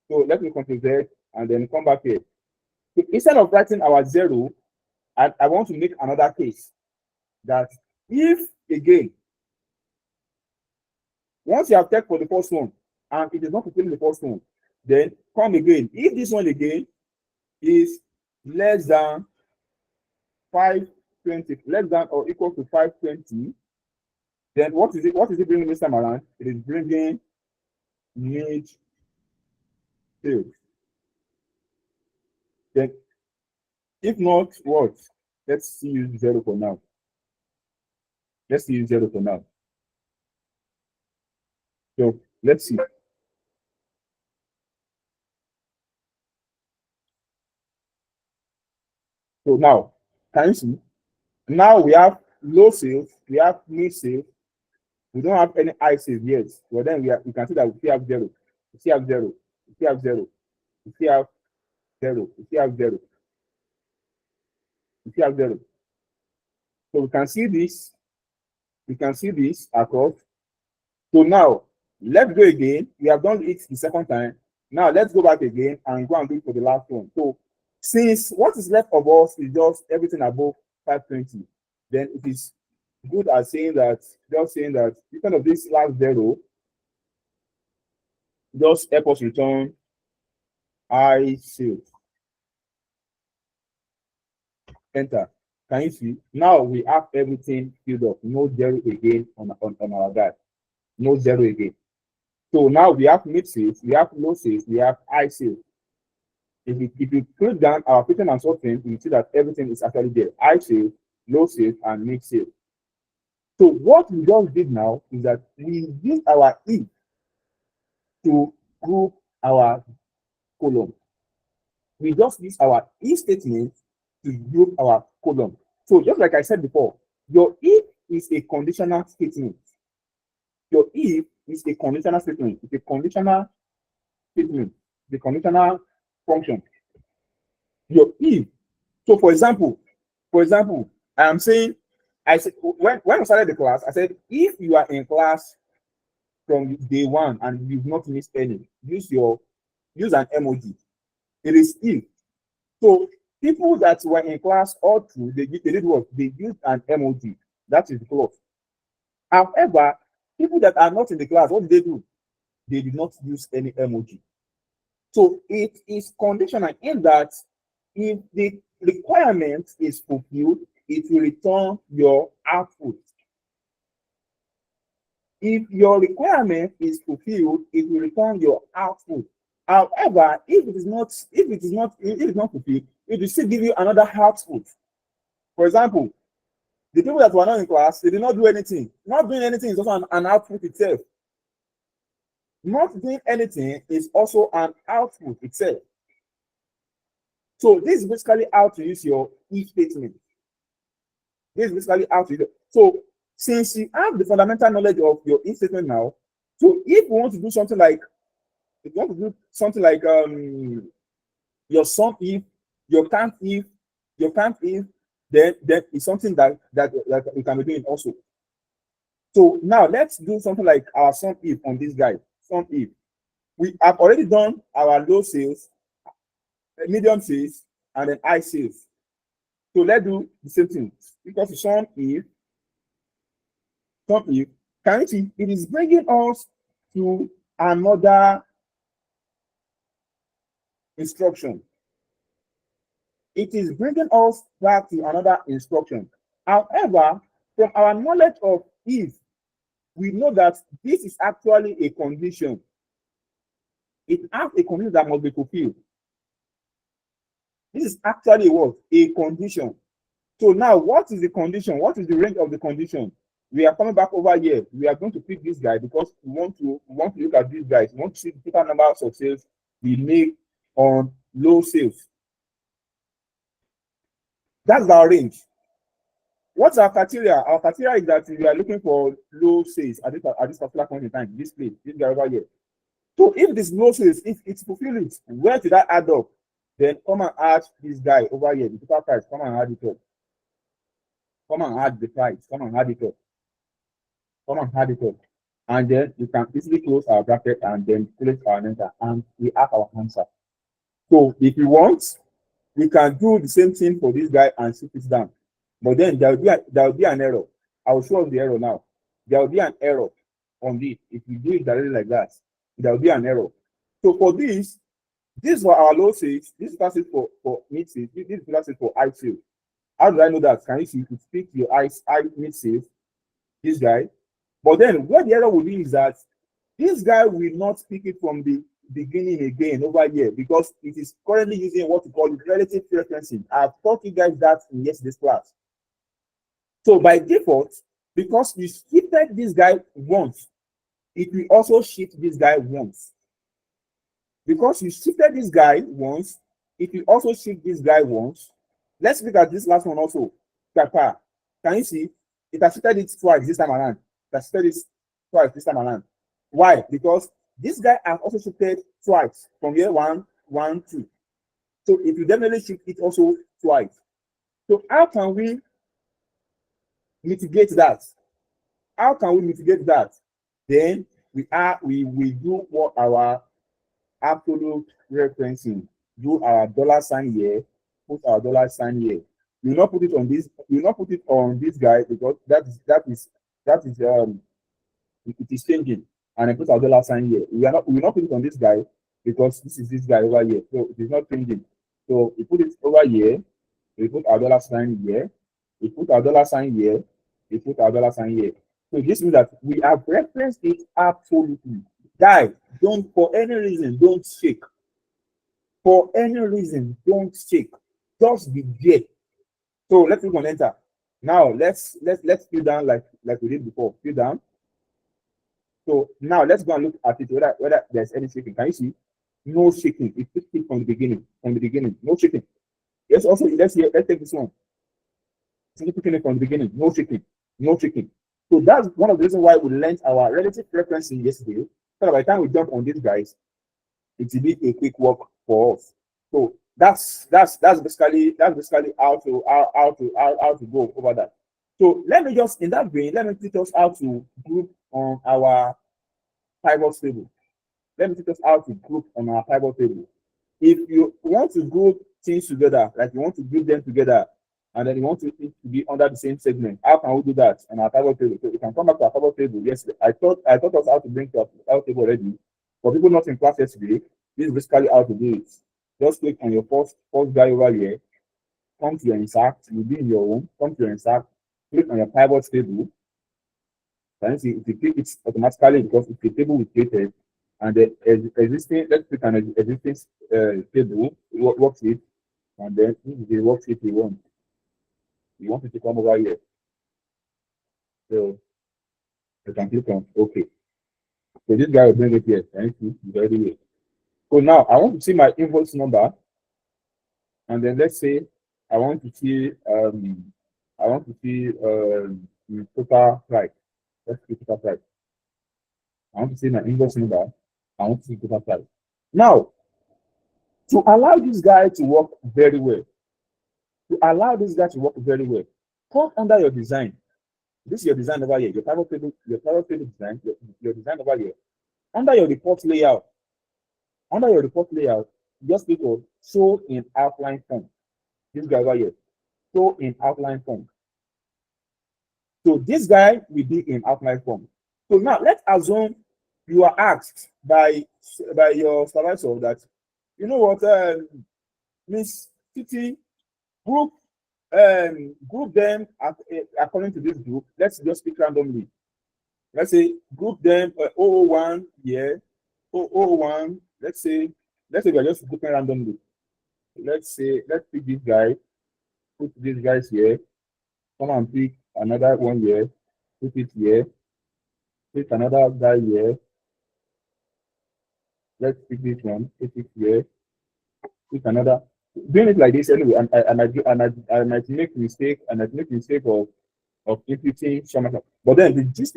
So let me control Z and then come back here. So instead of writing our 0, I want to make another case that if, again, once you have checked for the first one and it is not fulfilling the first one, then come again. If this one again is less than 520, less than or equal to 520, Then what is it? What is it bringing this time around? It is bringing mid sales. Then if not, what? Let's see use zero for now. Let's use zero for now. So let's see. So now, can you see? Now we have low sales, we have mid sales, we don't have any high sales yet. But then we can see that we still have zero. We still have zero. We still have zero. We still have zero. We still have zero. We still have zero. So we can see this. We can see this across. So now let's go again. We have done it the second time. Now let's go back again and go and do it for the last one. So since what is left of us is just everything above 520, then it is good as saying that, just saying that instead of this last zero, just help us return high sales. Enter. Can you see? Now we have everything filled up. No zero again on our guide. No zero again. So now we have mid sales, we have low sales, we have high sales. If you click down our pattern and sorting, you see that everything is actually there. High sales, low sales, and mid sales. So what we just did now is that we use our if to group our column. We just use our if statement to group our column. So just like I said before, your if is a conditional statement. Your if is a conditional statement. It's a conditional statement, the conditional function. Your if. So for example, I am saying, I said when I started the class, I said if you are in class from day one and you've not missed any, use an emoji. It is if. So people that were in class all through, they did what? They used an emoji. That is the clause. However, people that are not in the class, what did they do? They did not use any emoji. So it is conditional in that if the requirement is fulfilled, it will return your output. If your requirement is fulfilled, it will return your output. However, if it is not fulfilled, it will still give you another output. For example, the people that were not in class, they did not do anything. Not doing anything is also an output itself. Not doing anything is also an output itself. So this is basically how to use your if statement. This is basically how to use it. So since you have the fundamental knowledge of your if statement now, so if you want to do something like, your sum if, your count if, then it's something that we can be doing also. So now let's do something like our sum if on this guy. Sum if. We have already done our low sales, medium sales, and then high sales. So let's do the same thing. Because sum if, can you see it is bringing us to another instruction. It is bringing us back to another instruction. However, from our knowledge of if, we know that this is actually a condition. It has a condition that must be fulfilled. This is actually what? A condition. So now, what is the condition? What is the range of the condition? We are coming back over here. We are going to pick this guy because we want to look at these guys. We want to see the total number of sales we make on low sales. That's our range. What's our criteria? Our criteria is that we are looking for low sales at this particular point in time. This guy over here. So if this low sales, if it's fulfilled, where did that add up? Then come and add this guy over here, the total price. Come and add it up. Come and add the price. Come and add it up. Come and add it up. And then we can easily close our bracket and then place our answer, and we have our answer. So if you want, we can do the same thing for this guy and shift it down. But then there will be an error. I will show you the error now. There will be an error on this. If you do it directly like that, there will be an error. So for this for our low sales, this is for mid sales, this is for high sales. How do I know that? Can you see? You speak to your high mid sales, this guy, But then what the error will be is that this guy will not pick it from the beginning again over here because it is currently using what we call relative preferencing. I've taught you guys that in yesterday's class. So by default, because you shifted this guy once, it will also shift this guy once. Because you shifted this guy once, it will also shift this guy once. Let's look at this last one also. Kapa. Can you see? It has shifted it twice this time around. It has shifted it twice this time around. Why? Because this guy has also shifted twice from here 1, 1, 2. So it will definitely shift it also twice. So how can we mitigate that? How can we mitigate that? Then we do what our absolute referencing. Do our dollar sign here, put our dollar sign here. You will not put it on this, you will not put it on this guy because that is it is changing. And I put our dollar sign here. We will not put it on this guy because this is this guy over here. So it is not changing. So we put it over here, we put our dollar sign here, we put our dollar sign here, we put our dollar sign here. So this means that we have referenced it absolutely. Guys, don't for any reason, don't shake. For any reason, don't shake. Just be there. So let's click on enter. Now let's fill down like we did before. Fill down. So now let's go and look at it whether there's any shaking. Can you see? No shaking. It took it from the beginning. From the beginning, no shaking. Yes, also let's take this one. It's picking it from the beginning. No shaking. No shaking. So that's one of the reasons why we learned our relative preferencing yesterday. So by the time we jump on these guys, it will be a quick work for us. So that's basically how to go over that. So let me just in that vein, let me teach us how to group on our pivot table. Let me teach us how to group on our pivot table. If you want to group things together, like you want to group them together, and then you want it to be under the same segment, how can we do that on our pivot table? So we can come back to our pivot table. Yes, I taught us how to bring to our pivot table already. For people not in class yesterday, this is basically how to do it. Just click on your first guy over here, come to your insert, you'll be in your own, come to your insert, click on your pivot table. Can you see if you click it automatically because it's a table we created, and the existing, let's click on an existing table, worksheet, and then this is the worksheet we want. You want it to come over here. So you can click on OK. So this guy will bring it here. Can you see? It's already here. So now I want to see my invoice number, and then let's say I want to see the total price. Let's see total price. I want to see my invoice number. I want to see total price. Now, to allow this guy to work very well, come under your design. This is your design over here. Your pivot table design. Your design over here. Under your report layout. Just click on show in outline form. This guy over here. Show in outline form. So this guy will be in outline form. So now let's assume you are asked by your supervisor that, you know what, Miss Titi, group them according to this group. Let's just pick randomly. Let's say group them 001 here, 001. Let's say we are just grouping randomly. Let's pick this guy, put these guys here, come and pick another one here, put it here, pick another guy here. Let's pick this one, put it here, pick another. Doing it like this anyway, I might make mistake, of imputing some. But then the gist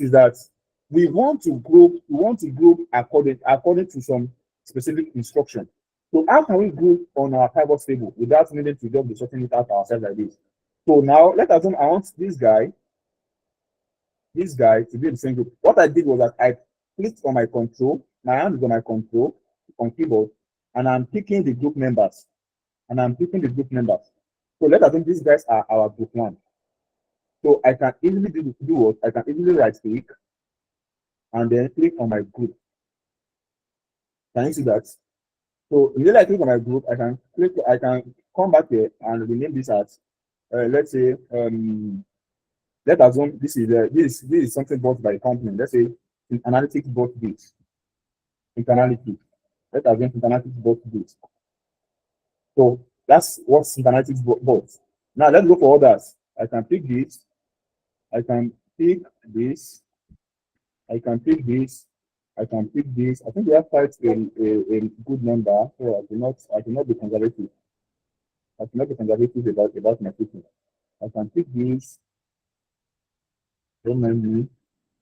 is that we want to group according to some specific instruction. So how can we group on our pivot table without needing to just be sorting it out ourselves like this? So now let's assume I want this guy to be in the same group. What I did was that I clicked on my control, my hand is on my control on keyboard, and I'm picking the group members. So let's assume these guys are our group one. So I can easily do what? I can easily right click and then click on my group. Can you see that? So immediately I click on my group, I can come back here and rename this as let's say let's assume this is something bought by a company. Let's say Analytics bought this. Analytics. Let's assume Analytics bought this. So that's what SynthAnalytics bought. Now let's go for others. I can pick this. I can pick this. I can pick this. I can pick this. I think we have quite a good number, so I do not be conservative. I do not be conservative about my picking. I can pick this. Don't mind me.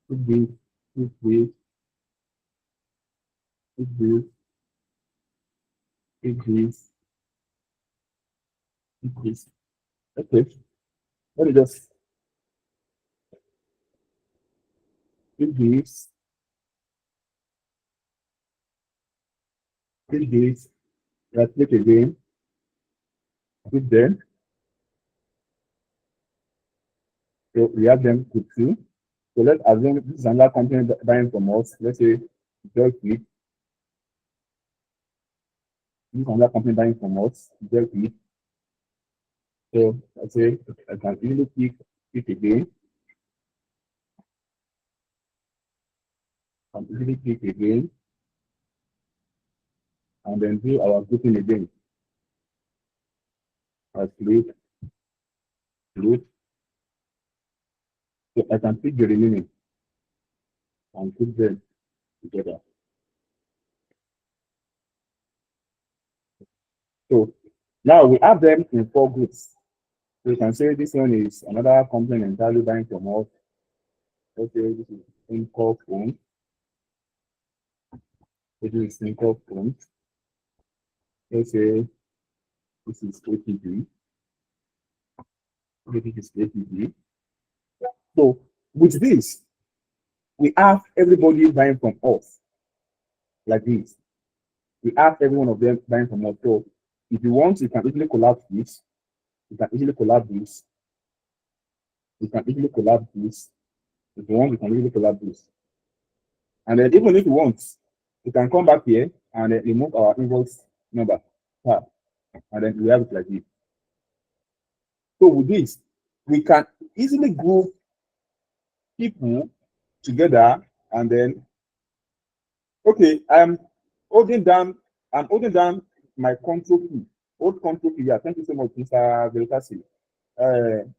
Pick this. Pick this. Pick this. Pick this. Pick this. Okay. Let me just pick this. Pick this. Let's click again. Pick them. So we have them to two. So let's assume this is another company buying from us. Let's say Delphi. This is another company buying from us, Delphi. So let's say I can easily pick again. I can easily pick again. And then do our grouping again. I click. So I can pick the remaining and put them together. So now we have them in 4 groups. So you can say this one is another company entirely buying from us. Okay, this is Income Phone. This is Income Phone. Let's say this is APG. This is APG. So with this, we have everybody buying from us like this. We have every one of them buying from us. So if you want, you can easily collapse this. You can easily collapse this. You can easily collapse this. If you want, you can easily collapse this. And then even if you want, you can come back here and remove our invoice number. And then we have it like this. So with this, we can easily group people together and then, okay, I'm holding down my control key. Hold control key. Yeah, thank you so much, Mr. Veritasi.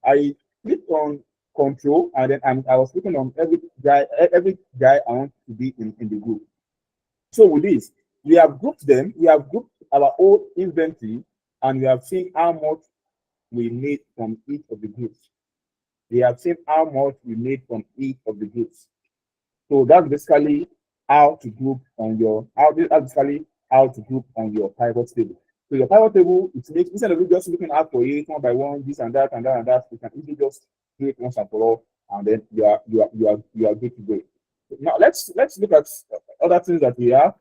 I clicked on control and then I was clicking on every guy I want to be in the group. So with this, we have grouped them, we have grouped our old inventory, and we have seen how much we made from each of the groups. We have seen how much we made from each of the groups. So that's basically how to group on your pivot table. So your pivot table, it makes, instead of just looking out for it one by one, this and that and that and that, you can easily just do it once and for all, and then you are good to go. Now let's look at other things that we have.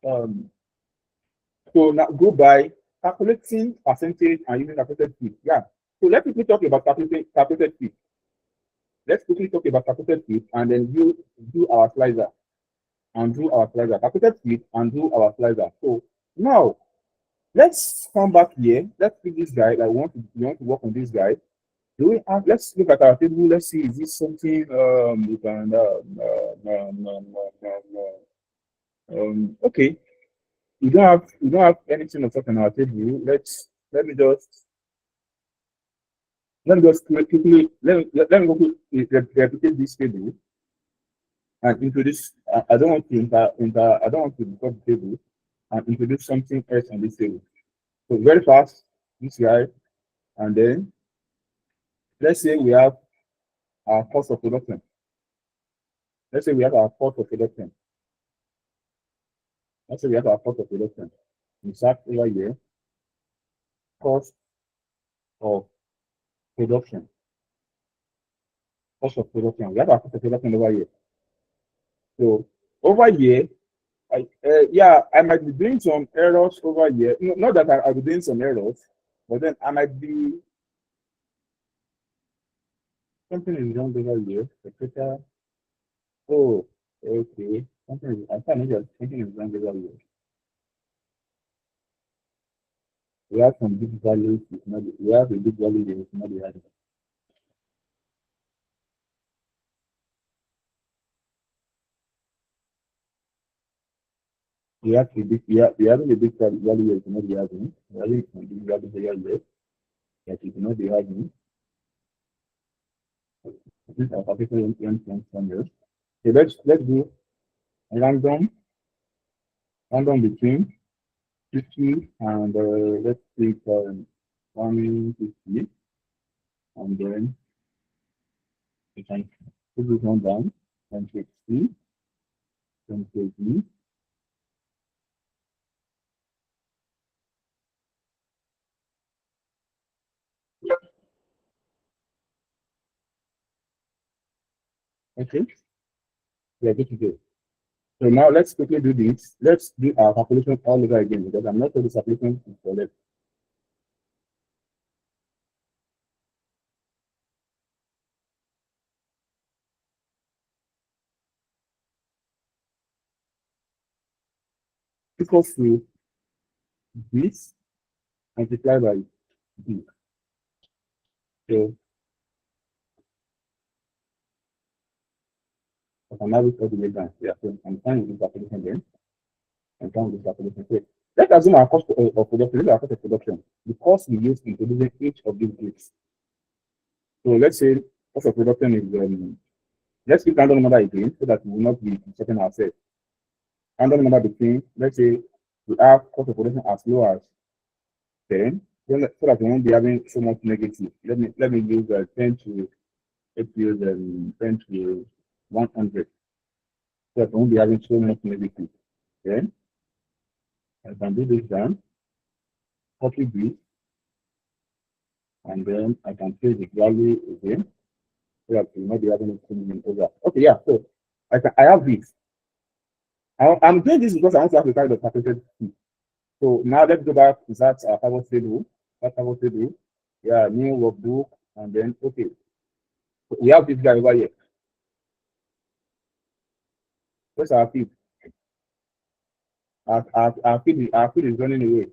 So now go by calculating percentage and using calculated fee. Yeah. So let's quickly talk about calculated fee. Let's quickly talk about calculated fee and then you do our slicer and do our slicer. Calculated fee and do our slicer. So now let's come back here. Let's pick this guy. Like we want to work on this guy. Do we have, let's look at our table. Let's see, is this something we can okay. We don't have anything of such on our table. Let me just quickly let me go quickly replicate this table and introduce. I don't want to I don't want to discuss the table and introduce something else on this table. So very fast, this guy, and then let's say we have our cost of production. Let's say we have our cost of production. Let's say we have our cost of production. Insert over here, cost of production. Cost of production. We have our cost of production over here. So over here, yeah, I might be doing some errors over here. No, not that I'll be doing some errors, but then I might be something is wrong over here. Oh, okay. I thought maybe something is wrong over here. We have some big values. We have a big value that is not the right. we have a big, we are having a big value here, you know, we have him. We are having a big value here, that you know, we have him. This is our particular influence from here. So let's do random, random between 50 and let's take 150, and then we can put this one down and click C, then click B. Okay, we are good to go. So now let's quickly do this. Let's do our calculation all over again because I'm not sure this application is correct. Equals to this multiplied by B. So I can now reach all the way down. Yeah, so I'm trying this calculation then. I'm trying this calculation. So let's assume our cost of production. This is our cost of production. The cost we use in producing each of these goods. So let's say cost of production is let's keep random number again so that we will not be checking ourselves. Random number between, let's say we have cost of production as low as 10, so that we won't be having so much negative. Let me use 10 to let's use 10 to 100, so that we won't be having so much negative. Then I can do this down, copy this, and then I can change the value again, so that we will not be having it coming over. Okay, yeah. So I have this. I'm doing this because I want to have the kind of calculated. So now let's go back to that pivot table. That pivot table. Yeah, new workbook, and then okay. So we have this guy over here. Where's our feed? Our feed is running away.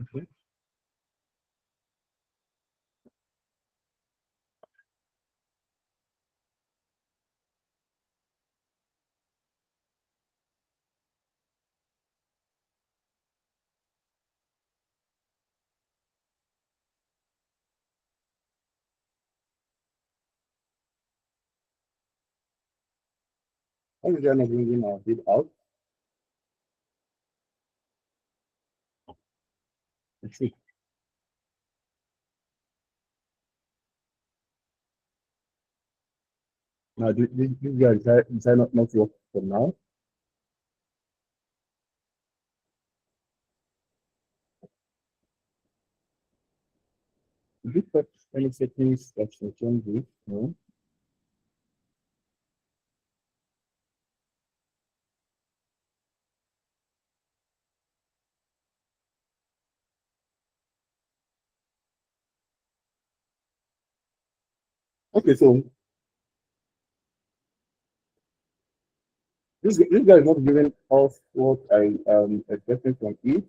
Okay. Why is there not bringing our feed out? Let's see. Now this guy decide not to work for now. Is it got any settings that should change this? No. Okay, so this guy is not giving us what I expected from it.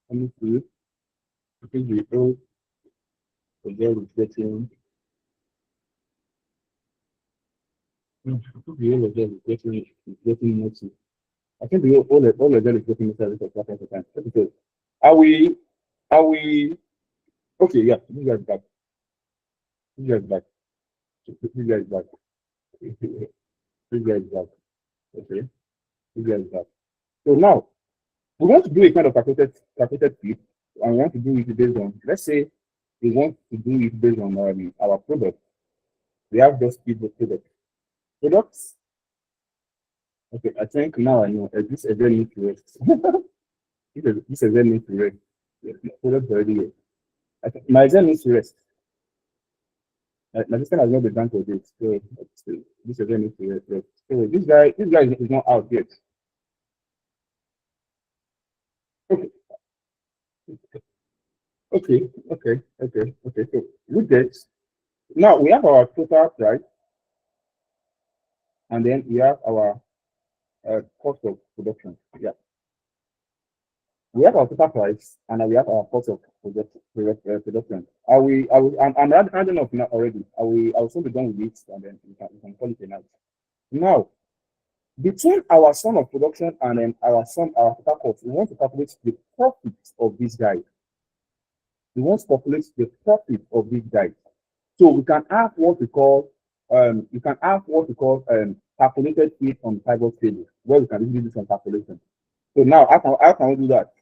Let me see. I think the old again is getting I think the old again is getting messy. I think the old again is getting messy at the time. Okay. Are we are we okay, yeah, this guy is back. This guy is back. This guy is back. This guy is back. Okay. This guy is back. So now we want to do a kind of calculated fit, and we want to do it based on, let's say we want to do it based on our product. We have just feed the product. Products. Okay, I think now I know. This event needs to rest. This event needs to rest. Yes, product already here. I think my event needs to rest. My system has not been done for this, so this again needs to refresh. So this guy is not out yet. Okay, okay. So with this, now we have our total price, and then we have our cost of production. Yeah, we have our total price, and then we have our cost of production. I'm adding up now already. I will soon be done with it, and then we can call it a night. Now, between our sum of production and then our total cost, we want to calculate the profit of this guy. We want to calculate the profit of this guy. So we can have what we call calculated fee on pivot table, where we can easily do some calculation. So now how can we do that?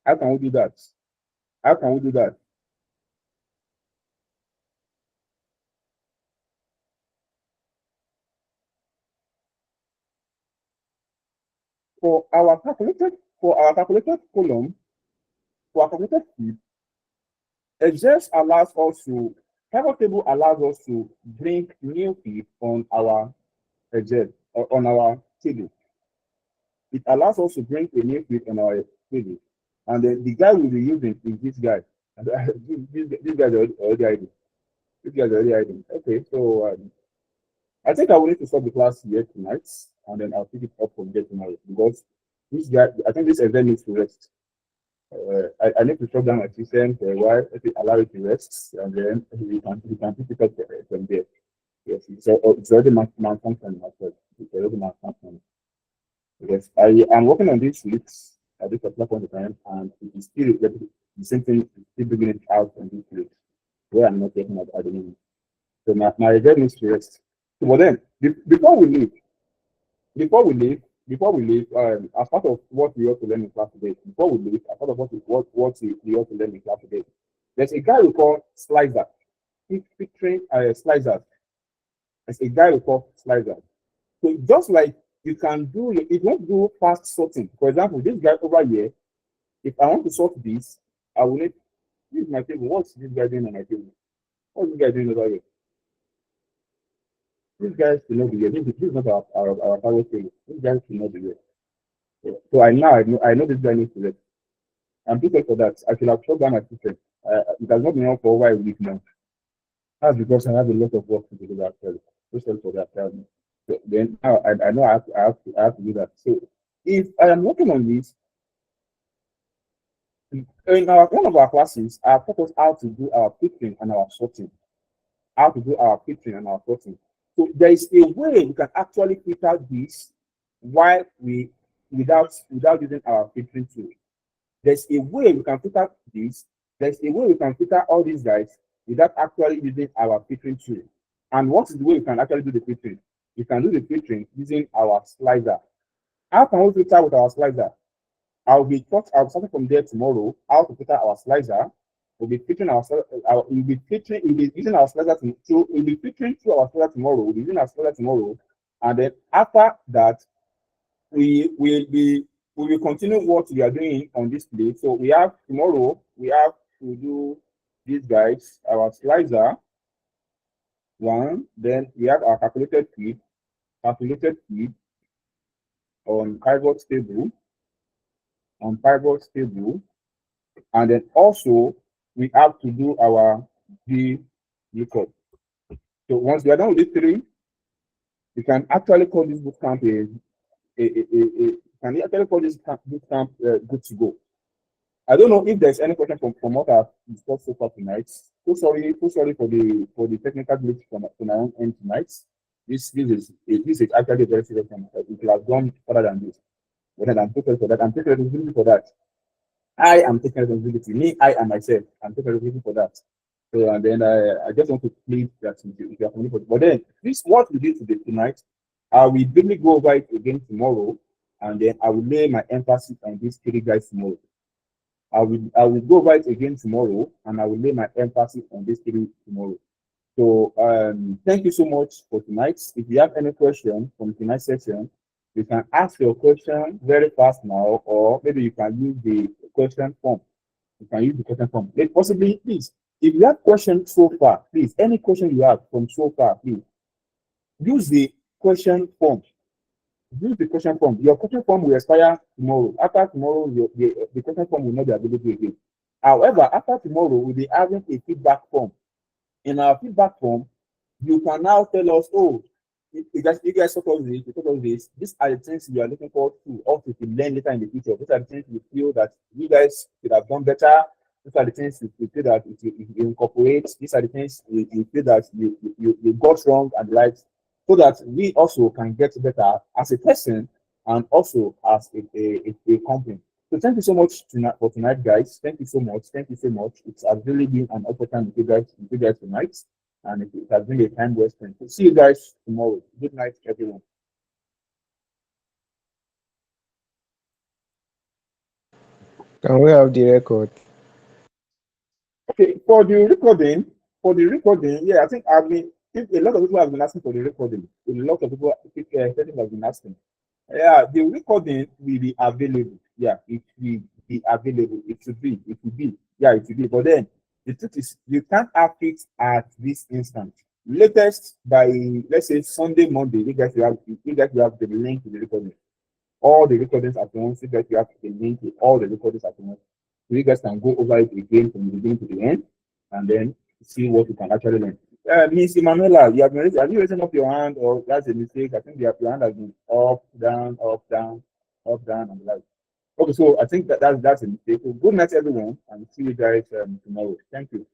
How can we do that? How can we do that? For our calculated column, for our calculated fee, Excel allows us to pivot table allows us to bring new feed on our Excel or on our table. It allows us to bring a new feed on our table, and then the guy we'll be using is this guy. And this guy is already hiding. This guy is already hiding. Okay, so I think I will need to stop the class here tonight, and then I'll pick it up from there tomorrow because this guy, I think this event needs to rest. I need to shut down my system for a while, let it allow it to rest, and then we can pick it up from there. Yes, it's already malfunctioning as well. It's already malfunctioning. Yes, I am working on this week at this particular point in time, and it is still the same thing is still beginning out on this week where I'm not taking at the moment. So my event needs to rest. So, but then before we leave, before we leave, as part of what we ought to learn in class today, before we leave, as part of what we ought to learn in class today, there's a guy we call Slicer, featuring Slicer. There's a guy we call Slicer. So just like you can do, if you want to do fast sorting, for example, this guy over here, if I want to sort this, I will need, this is my table. What's this guy doing on my table? What's this guy doing over here? This guy should not be here. This is not our power table. This guy should not be here. So I know this guy needs to rest. I'm prepared for that. I should have shut down my system. It has not been on for over a week now. That's because I have a lot of work to do actually. So sorry for that. So then now I know I have to do that. So if I am working on this, in one of our classes, I have taught us how to do our filtering and our sorting. How to do our filtering and our sorting. So there is a way we can actually filter this while without using our filtering tool. There's a way we can filter this. There's a way we can filter all these guys without actually using our filtering tool. And what is the way we can actually do the filtering? We can do the filtering using our slicer. How can we filter with our slicer? I'll be starting from there tomorrow. How to filter our slicer? We'll be filtering we'll be using our slicer we'll be filtering through our slicer tomorrow. We'll be using our slicer tomorrow, and then after that, we will continue what we are doing on this plate. So we have tomorrow, we have to do these guys, our slicer one, then we have our calculated feed on pivot table, and then also we have to do our V lookup. So once we are done with these three, we can actually call this bootcamp can actually call this bootcamp good to go. I don't know if there's any question from what I've discussed so far tonight. So sorry for the technical glitch from my own end tonight. This is actually a very serious one. It will have gone further than this. But then I'm taking for that. I'm taking responsibility for that. I am taking responsibility. Me, I and myself. I'm taking responsibility for that. So and then I just want to plead that if you are coming. But then this what we did today tonight. I will briefly go over it again tomorrow, and then I will lay my emphasis on these three guys tomorrow. I will go over it again tomorrow, and I will lay my emphasis on this three tomorrow. So thank you so much for tonight. If you have any question from tonight's session, you can ask your question very fast now, or maybe you can use the question form. You can use the question form. Possibly, please, If you have questions so far, please, any question you have from so far, please use the question form. Use the question form. Your question form will expire tomorrow. After tomorrow, the question form will not be available again. However, after tomorrow, we'll be having a feedback form. In our feedback form, you can now tell us, oh, you guys support this, you support this. These are the things you are looking forward to, also to learn later in the future. These are the things you feel that you guys could have done better. These are the things you feel that if you incorporate. These are the things you feel that you got wrong and right, so that we also can get better as a person and also as a company. So thank you so much for tonight, guys. Thank you so much. Thank you so much. It has really been an opportunity with you guys tonight, and it has been a time well spent. So see you guys tomorrow. Good night, everyone.
Can we have the record?
Okay, for the recording, yeah, I think I've been. If a lot of people have been asking for the recording. A lot of people, have been asking. Yeah, the recording will be available. Yeah, it will be available. It should be. It will be. Yeah, it will be. But then the truth is, you can't have it at this instant. Latest by, let's say, Sunday, Monday, you guys will have the link to the recording. All the recordings at once. You have the link to all the recordings at once. So you guys can go over it again from the beginning to the end, and then see what you can actually learn. Miss Emanuela, have you raised up your hand, or that's a mistake? I think your hand has been up, down, up, down, up, down, and like. Okay, so I think that's a mistake. So good night, everyone, and see you guys tomorrow. Thank you.